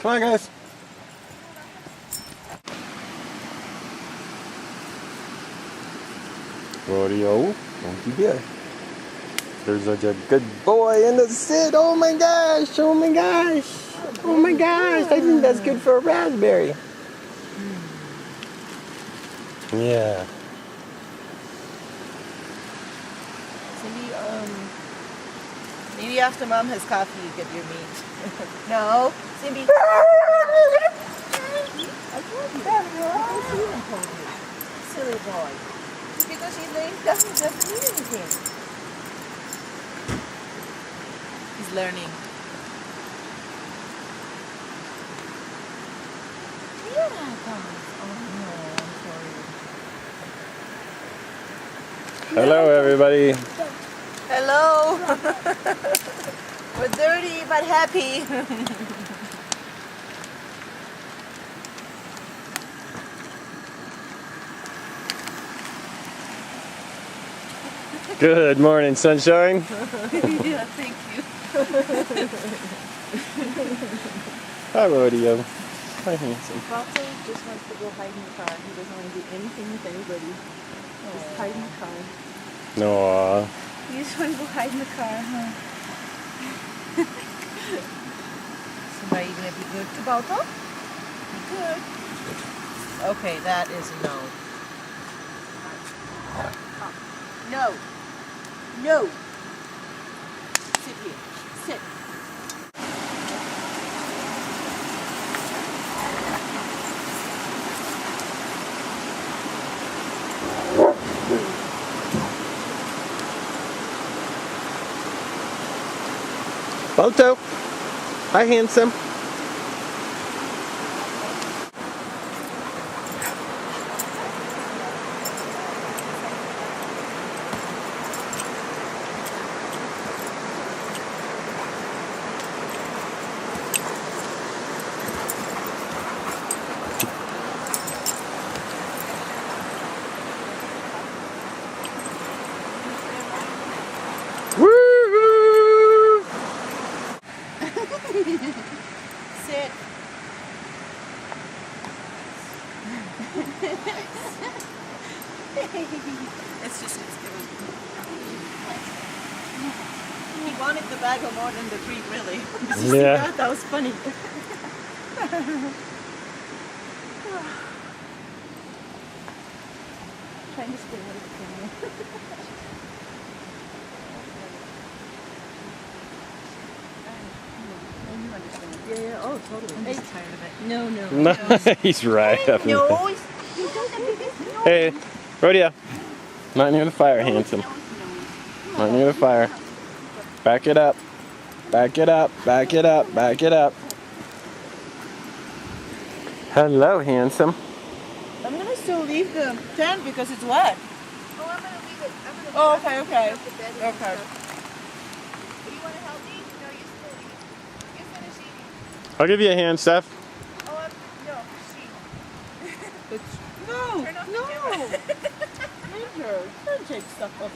Come on, guys. Rodeo, don't you dare. There's such a good boy in the sit. Oh my gosh, oh my gosh. Oh my gosh, I think that's good for a raspberry. Yeah. Cindy, maybe after Mom has coffee, you get your meat. No, Cindy. I told you. Because she even told you. Silly boy. Just because she's laying down doesn't mean anything. He's learning. Yeah, Thomas. Oh no, I'm sorry. Hello, everybody. Hello. We're dirty but happy. Good morning, sunshine. Yeah, thank you. Hi, Rodeo. Hi, handsome. Walter just wants to go hide in the car. He doesn't want to do anything with anybody. Just hide in the car. No. You just want to go hide in the car, huh? So are you going to be good to Balto? Good. Okay, that is a no. No. No. Sit here. Sit. Balto. Hi, handsome. Woo! Sit. It's just, it's given. He wanted the bag more than the treat, really. Did you see Yeah. that? That was funny. Trying to stay out of the camera. Yeah, oh, totally. I'm just tired of it. No, no. He's right up in there. No. Hey, Rodeo. Not near the fire, handsome. Not near the fire. Back it up. Back it up. Back it up. Back it up. Hello, handsome. I'm gonna still leave the tent because it's wet. Oh, I'm gonna leave it. I'm gonna Oh, okay, okay. the bed and Okay. stuff. Do you want to help me? No, you still eat. You finish eating. I'll give you a hand, Steph. Oh, no, she. No, Turn off the no. camera. Leave her. Don't take stuff off.